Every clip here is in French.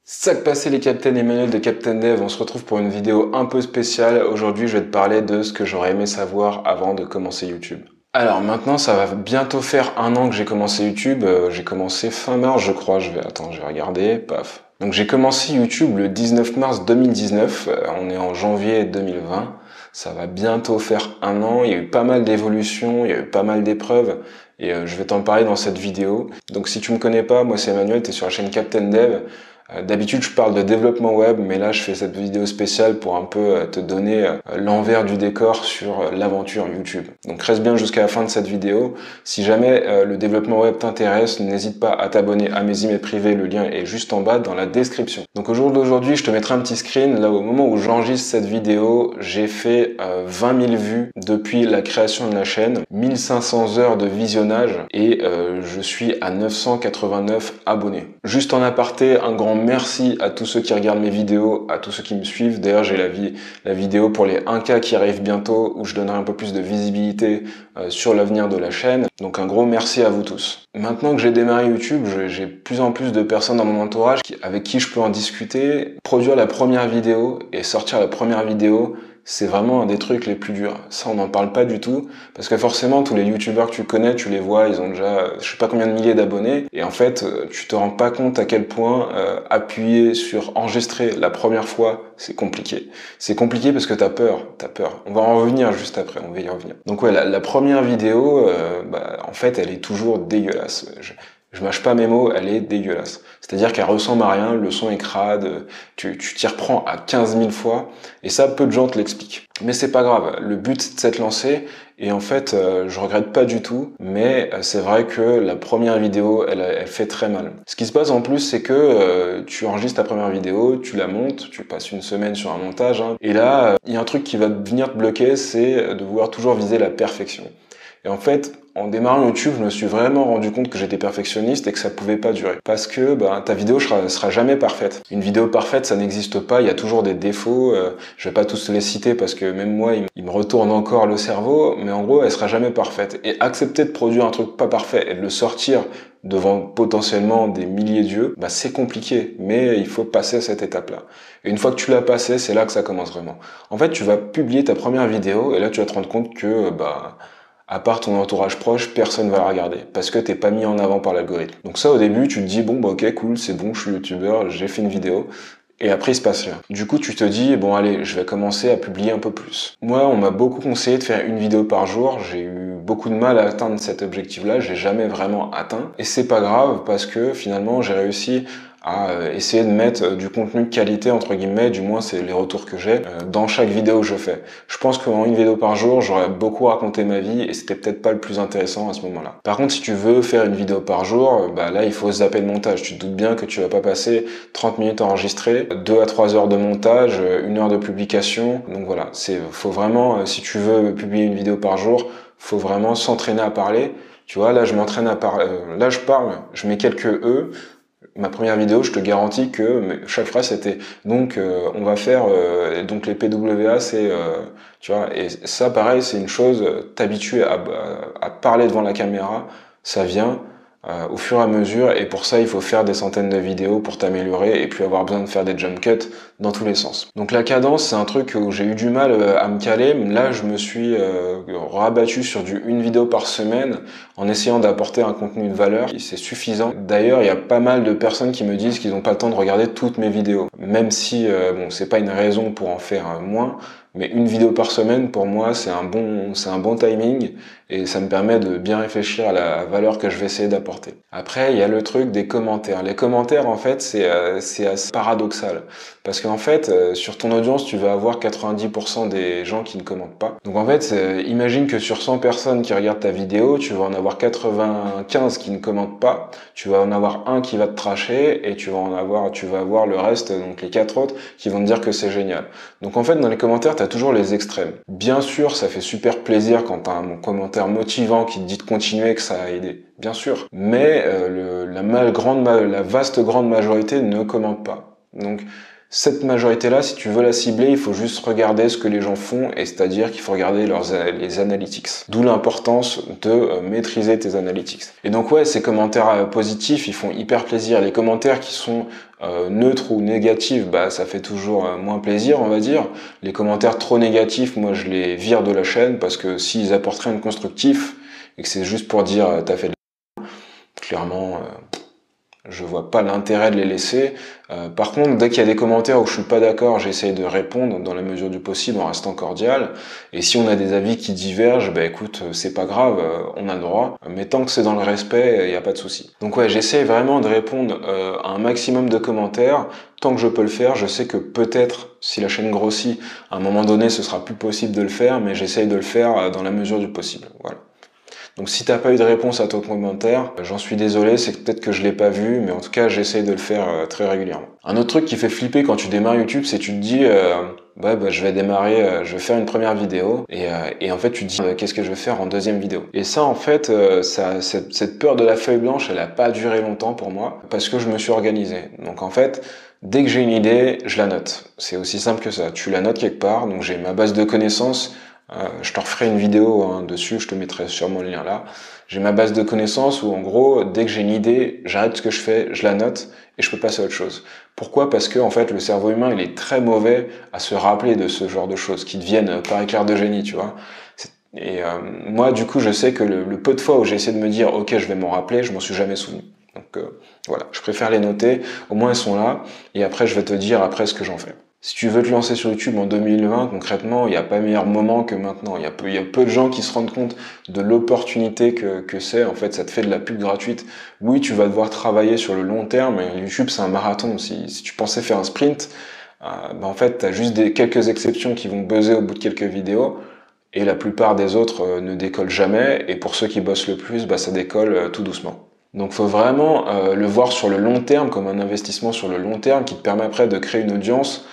Sac passé les Captain Emmanuel de Captain Dev, on se retrouve pour une vidéo un peu spéciale. Aujourd'hui, je vais te parler de ce que j'aurais aimé savoir avant de commencer YouTube. Alors maintenant, ça va bientôt faire un an que j'ai commencé YouTube. J'ai commencé fin mars, je crois. Je vais regarder. Paf. Donc j'ai commencé YouTube le 19 mars 2019. On est en janvier 2020. Ça va bientôt faire un an. Il y a eu pas mal d'évolutions, il y a eu pas mal d'épreuves. Et je vais t'en parler dans cette vidéo. Donc si tu me connais pas, moi c'est Emmanuel, tu es sur la chaîne Captain Dev. D'habitude, je parle de développement web, mais là, je fais cette vidéo spéciale pour un peu te donner l'envers du décor sur l'aventure YouTube. Donc, reste bien jusqu'à la fin de cette vidéo. Si jamais le développement web t'intéresse, n'hésite pas à t'abonner à mes emails privés. Le lien est juste en bas dans la description. Donc, au jour d'aujourd'hui, je te mettrai un petit screen. Là, au moment où j'enregistre cette vidéo, j'ai fait 20 000 vues depuis la création de la chaîne, 1500 heures de visionnage et je suis à 989 abonnés. Juste en aparté, un grand merci à tous ceux qui regardent mes vidéos, à tous ceux qui me suivent. D'ailleurs, j'ai la vidéo pour les 1K qui arrive bientôt où je donnerai un peu plus de visibilité sur l'avenir de la chaîne. Donc un gros merci à vous tous. Maintenant que j'ai démarré YouTube, j'ai plus en plus de personnes dans mon entourage avec qui je peux en discuter. Produire la première vidéo et sortir la première vidéo, c'est vraiment un des trucs les plus durs. Ça, on n'en parle pas du tout, parce que forcément, tous les youtubeurs que tu connais, tu les vois, ils ont déjà, je sais pas combien de milliers d'abonnés, et en fait, tu te rends pas compte à quel point appuyer sur enregistrer la première fois, c'est compliqué. C'est compliqué parce que t'as peur. On va en revenir juste après, on va y revenir. Donc ouais, la première vidéo, en fait, elle est toujours dégueulasse. Je mâche pas mes mots, elle est dégueulasse. C'est-à-dire qu'elle ressemble à rien, le son est crade, tu t'y reprends à 15 000 fois, et ça, peu de gens te l'expliquent. Mais c'est pas grave, le but c'est de s'être lancé, et en fait, je regrette pas du tout, mais c'est vrai que la première vidéo, elle fait très mal. Ce qui se passe en plus, c'est que tu enregistres ta première vidéo, tu la montes, tu passes une semaine sur un montage, et là, il y a un truc qui va venir te bloquer, c'est de vouloir toujours viser la perfection. Et en fait, en démarrant YouTube, je me suis vraiment rendu compte que j'étais perfectionniste et que ça pouvait pas durer. Parce que ta vidéo sera jamais parfaite. Une vidéo parfaite, ça n'existe pas, il y a toujours des défauts. Je vais pas tous les citer parce que même moi, il me retourne encore le cerveau, mais en gros, elle sera jamais parfaite. Et accepter de produire un truc pas parfait et de le sortir devant potentiellement des milliers d'yeux, c'est compliqué, mais il faut passer cette étape-là. Et une fois que tu l'as passé, c'est là que ça commence vraiment. En fait, tu vas publier ta première vidéo et là, tu vas te rendre compte que à part ton entourage proche, personne va la regarder parce que t'es pas mis en avant par l'algorithme. Donc ça, au début, tu te dis bon ok cool, c'est bon, je suis youtubeur, j'ai fait une vidéo. Et après, il se passe rien. Du coup, tu te dis, bon allez, je vais commencer à publier un peu plus. Moi, on m'a beaucoup conseillé de faire une vidéo par jour. J'ai eu beaucoup de mal à atteindre cet objectif-là. J'ai jamais vraiment atteint. Et c'est pas grave parce que finalement, j'ai réussi à essayer de mettre du contenu de qualité, entre guillemets, du moins c'est les retours que j'ai, dans chaque vidéo que je fais. Je pense qu'en une vidéo par jour, j'aurais beaucoup raconté ma vie et c'était peut-être pas le plus intéressant à ce moment-là. Par contre, si tu veux faire une vidéo par jour, là, il faut zapper le montage. Tu te doutes bien que tu vas pas passer 30 minutes à enregistrer, 2 à 3 heures de montage, 1 heure de publication. Donc voilà, faut vraiment, si tu veux publier une vidéo par jour, faut vraiment s'entraîner à parler. Tu vois, là, je m'entraîne à parler, là, je parle, je mets quelques E. Ma première vidéo, je te garantis que chaque phrase c'était donc on va faire donc les PWA, c'est tu vois, et ça pareil, c'est une chose, t'habituer à parler devant la caméra, ça vient au fur et à mesure, et pour ça il faut faire des centaines de vidéos pour t'améliorer et puis avoir besoin de faire des jump cuts dans tous les sens. Donc la cadence, c'est un truc où j'ai eu du mal à me caler. Là, je me suis rabattu sur une vidéo par semaine en essayant d'apporter un contenu de valeur. C'est suffisant. D'ailleurs, il y a pas mal de personnes qui me disent qu'ils n'ont pas le temps de regarder toutes mes vidéos. Même si, c'est pas une raison pour en faire moins, mais une vidéo par semaine, pour moi, c'est un bon timing et ça me permet de bien réfléchir à la valeur que je vais essayer d'apporter. Après, il y a le truc des commentaires. Les commentaires, en fait, c'est assez paradoxal. Parce qu'en fait, sur ton audience, tu vas avoir 90% des gens qui ne commentent pas. Donc en fait, imagine que sur 100 personnes qui regardent ta vidéo, tu vas en avoir 95 qui ne commentent pas, tu vas en avoir un qui va te tracher et tu vas avoir le reste, donc les 4 autres, qui vont te dire que c'est génial. Donc en fait, dans les commentaires, tu as toujours les extrêmes. Bien sûr, ça fait super plaisir quand tu as un commentaire motivant qui te dit de continuer, que ça a aidé. Bien sûr. Mais la vaste grande majorité ne commente pas. Donc Cette majorité-là, si tu veux la cibler, il faut juste regarder ce que les gens font, et c'est-à-dire qu'il faut regarder les analytics. D'où l'importance de maîtriser tes analytics. Et donc ouais, ces commentaires positifs, ils font hyper plaisir. Les commentaires qui sont neutres ou négatifs, bah ça fait toujours moins plaisir, on va dire. Les commentaires trop négatifs, moi je les vire de la chaîne, parce que s'ils apportent rien de constructif, et que c'est juste pour dire t'as fait de la... clairement... je vois pas l'intérêt de les laisser. Par contre, dès qu'il y a des commentaires où je suis pas d'accord, j'essaye de répondre dans la mesure du possible en restant cordial. Et si on a des avis qui divergent, bah écoute, c'est pas grave, on a le droit. Mais tant que c'est dans le respect, il n'y a pas de souci. Donc ouais, j'essaye vraiment de répondre à un maximum de commentaires. Tant que je peux le faire, je sais que peut-être, si la chaîne grossit, à un moment donné, ce sera plus possible de le faire, mais j'essaye de le faire dans la mesure du possible. Voilà. Donc si t'as pas eu de réponse à ton commentaire, j'en suis désolé, c'est peut-être que je l'ai pas vu, mais en tout cas j'essaye de le faire très régulièrement. Un autre truc qui fait flipper quand tu démarres YouTube, c'est que tu te dis je vais démarrer, je vais faire une première vidéo, et en fait tu te dis qu'est-ce que je vais faire en deuxième vidéo. Et ça en fait, cette peur de la feuille blanche, elle a pas duré longtemps pour moi, parce que je me suis organisé. Donc en fait, dès que j'ai une idée, je la note. C'est aussi simple que ça. Tu la notes quelque part, donc j'ai ma base de connaissances. Je te referai une vidéo dessus, je te mettrai sûrement le lien là. J'ai ma base de connaissances où en gros, dès que j'ai une idée, j'arrête ce que je fais, je la note et je peux passer à autre chose. Pourquoi? Parce que en fait, le cerveau humain, il est très mauvais à se rappeler de ce genre de choses qui deviennent par éclair de génie, tu vois. Et moi, du coup, je sais que le peu de fois où j'ai essayé de me dire, ok, je vais m'en rappeler, je m'en suis jamais souvenu. Donc voilà, je préfère les noter. Au moins, elles sont là. Et après, je vais te dire après ce que j'en fais. Si tu veux te lancer sur YouTube en 2020, concrètement, il n'y a pas meilleur moment que maintenant. Il y a peu de gens qui se rendent compte de l'opportunité que c'est. En fait, ça te fait de la pub gratuite. Oui, tu vas devoir travailler sur le long terme, mais YouTube, c'est un marathon. Si tu pensais faire un sprint, en fait, tu as juste quelques exceptions qui vont buzzer au bout de quelques vidéos, et la plupart des autres ne décollent jamais. Et pour ceux qui bossent le plus, ça décolle tout doucement. Donc faut vraiment le voir sur le long terme, comme un investissement sur le long terme qui te permet après de créer une audience,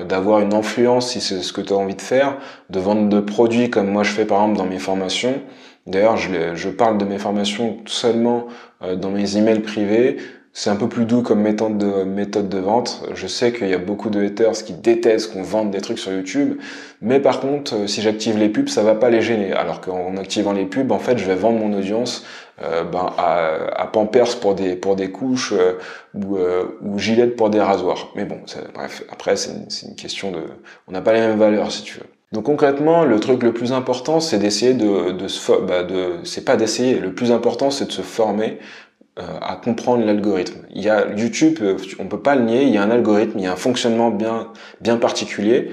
d'avoir une influence si c'est ce que tu as envie de faire, de vendre de produits comme moi je fais par exemple dans mes formations. D'ailleurs, je parle de mes formations seulement dans mes emails privés. C'est un peu plus doux comme méthode de vente. Je sais qu'il y a beaucoup de haters qui détestent qu'on vende des trucs sur YouTube, mais par contre, si j'active les pubs, ça va pas les gêner. Alors qu'en activant les pubs, en fait, je vais vendre mon audience à Pampers pour des couches ou Gillette pour des rasoirs. Mais bon, bref, après c'est une question de... On n'a pas les mêmes valeurs si tu veux. Donc concrètement, le truc le plus important, c'est d'essayer c'est pas d'essayer, le plus important c'est de se former à comprendre l'algorithme. Il y a YouTube, on peut pas le nier, il y a un algorithme, il y a un fonctionnement bien particulier.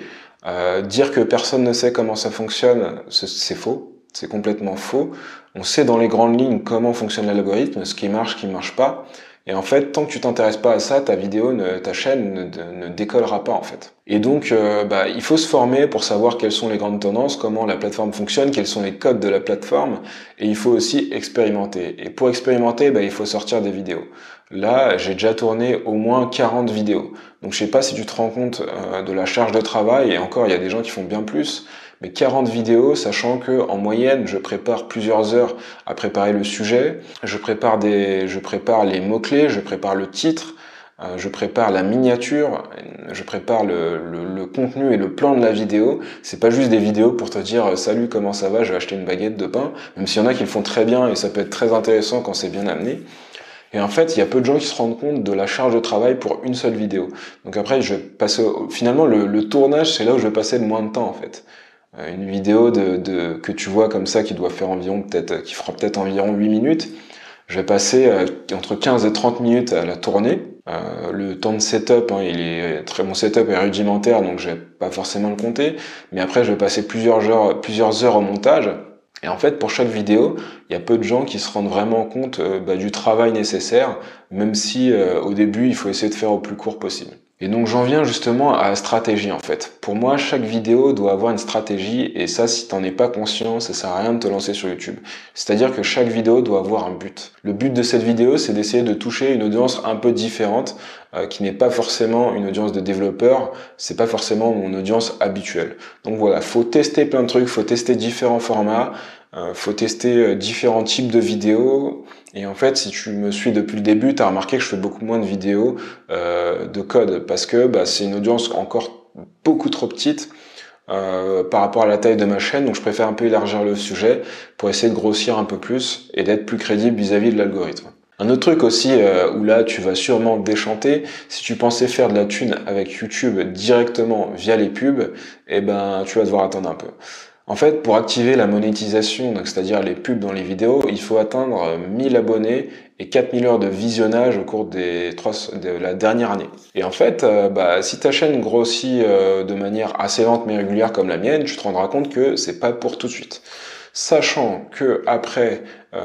Dire que personne ne sait comment ça fonctionne, c'est faux. C'est complètement faux. On sait dans les grandes lignes comment fonctionne l'algorithme, ce qui marche pas. Et en fait, tant que tu t'intéresses pas à ça, ta chaîne ne décollera pas en fait. Et donc, il faut se former pour savoir quelles sont les grandes tendances, comment la plateforme fonctionne, quels sont les codes de la plateforme. Et il faut aussi expérimenter. Et pour expérimenter, il faut sortir des vidéos. Là, j'ai déjà tourné au moins 40 vidéos. Donc, je sais pas si tu te rends compte de la charge de travail. Et encore, il y a des gens qui font bien plus. Mais 40 vidéos, sachant que en moyenne, je prépare plusieurs heures à préparer le sujet, je prépare les mots-clés, je prépare le titre, je prépare la miniature, je prépare le contenu et le plan de la vidéo. C'est pas juste des vidéos pour te dire salut, comment ça va, je vais acheter une baguette de pain, même s'il y en a qui le font très bien et ça peut être très intéressant quand c'est bien amené. Et en fait, il y a peu de gens qui se rendent compte de la charge de travail pour une seule vidéo. Donc après, je vais passer finalement le tournage, c'est là où je vais passer le moins de temps en fait. Une vidéo que tu vois comme ça qui doit faire qui fera peut-être environ 8 minutes. Je vais passer entre 15 et 30 minutes à la tourner. Le temps de setup, mon setup est rudimentaire, donc je vais pas forcément le compter. Mais après, je vais passer plusieurs heures au montage. Et en fait, pour chaque vidéo, il y a peu de gens qui se rendent vraiment compte du travail nécessaire, même si au début, il faut essayer de faire au plus court possible. Et donc j'en viens justement à la stratégie en fait. Pour moi, chaque vidéo doit avoir une stratégie et ça, si t'en es pas conscient, ça sert à rien de te lancer sur YouTube. C'est-à-dire que chaque vidéo doit avoir un but. Le but de cette vidéo, c'est d'essayer de toucher une audience un peu différente, qui n'est pas forcément une audience de développeurs, c'est pas forcément mon audience habituelle. Donc voilà, faut tester plein de trucs, faut tester différents formats. Faut tester différents types de vidéos. Et en fait, si tu me suis depuis le début, tu as remarqué que je fais beaucoup moins de vidéos de code parce que c'est une audience encore beaucoup trop petite par rapport à la taille de ma chaîne. Donc je préfère un peu élargir le sujet pour essayer de grossir un peu plus et d'être plus crédible vis-à-vis de l'algorithme. Un autre truc aussi où là tu vas sûrement déchanter, si tu pensais faire de la thune avec YouTube directement via les pubs, tu vas devoir attendre un peu. En fait, pour activer la monétisation, donc c'est-à-dire les pubs dans les vidéos, il faut atteindre 1000 abonnés et 4000 heures de visionnage au cours de la dernière année. Et en fait, si ta chaîne grossit de manière assez lente mais régulière comme la mienne, tu te rendras compte que c'est pas pour tout de suite. Sachant que après,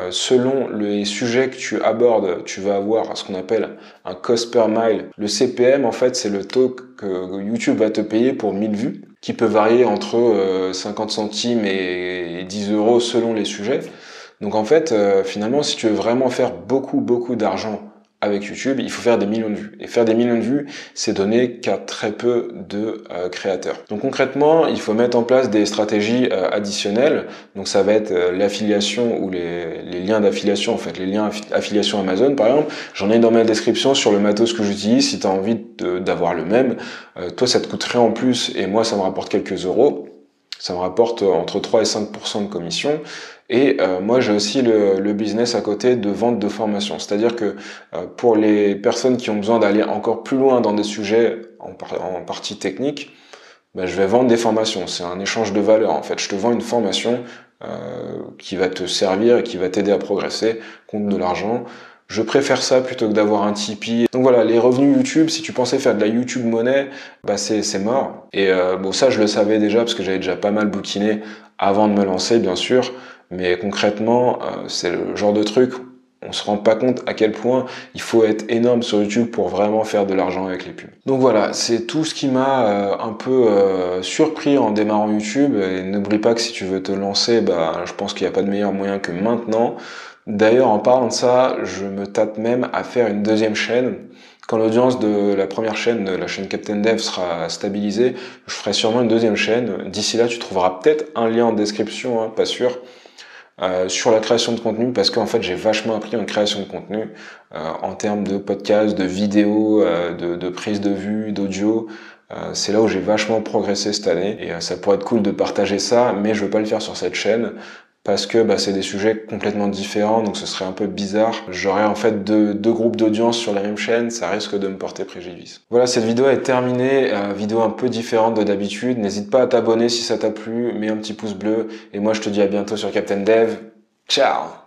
selon les sujets que tu abordes, tu vas avoir ce qu'on appelle un cost per mile. Le CPM, en fait, c'est le taux que YouTube va te payer pour 1000 vues, qui peut varier entre 50 centimes et 10 euros selon les sujets. Donc en fait, finalement, si tu veux vraiment faire beaucoup d'argent avec YouTube, il faut faire des millions de vues. Et faire des millions de vues, c'est donné qu'à très peu de créateurs. Donc concrètement, il faut mettre en place des stratégies additionnelles. Donc ça va être l'affiliation ou les liens d'affiliation, en fait, les liens affiliation Amazon par exemple. J'en ai dans ma description sur le matos que j'utilise si tu as envie d'avoir le même. Toi, ça te coûte rien en plus et moi, ça me rapporte quelques euros. Ça me rapporte entre 3 et 5% de commission. Et moi, j'ai aussi le business à côté de vente de formation. C'est-à-dire que pour les personnes qui ont besoin d'aller encore plus loin dans des sujets en partie technique, je vais vendre des formations. C'est un échange de valeur en fait. Je te vends une formation qui va te servir et qui va t'aider à progresser contre de l'argent. Je préfère ça plutôt que d'avoir un Tipeee. Donc voilà, les revenus YouTube, si tu pensais faire de la YouTube monnaie, c'est mort. Et ça, je le savais déjà parce que j'avais déjà pas mal bouquiné avant de me lancer, bien sûr. Mais concrètement, c'est le genre de truc, on se rend pas compte à quel point il faut être énorme sur YouTube pour vraiment faire de l'argent avec les pubs. Donc voilà, c'est tout ce qui m'a un peu surpris en démarrant YouTube. Et n'oublie pas que si tu veux te lancer, je pense qu'il n'y a pas de meilleur moyen que maintenant. D'ailleurs, en parlant de ça, je me tâte même à faire une deuxième chaîne. Quand l'audience de la première chaîne, la chaîne Captain Dev, sera stabilisée, je ferai sûrement une deuxième chaîne. D'ici là, tu trouveras peut-être un lien en description, hein, pas sûr, sur la création de contenu, parce qu'en fait, j'ai vachement appris en création de contenu, en termes de podcast, de vidéos, de prise de vue, d'audio. C'est là où j'ai vachement progressé cette année et ça pourrait être cool de partager ça, mais je veux pas le faire sur cette chaîne parce que c'est des sujets complètement différents, donc ce serait un peu bizarre. J'aurais en fait deux groupes d'audience sur la même chaîne, ça risque de me porter préjudice. Voilà, cette vidéo est terminée, vidéo un peu différente de d'habitude. N'hésite pas à t'abonner si ça t'a plu, mets un petit pouce bleu et moi je te dis à bientôt sur Captain Dev. Ciao!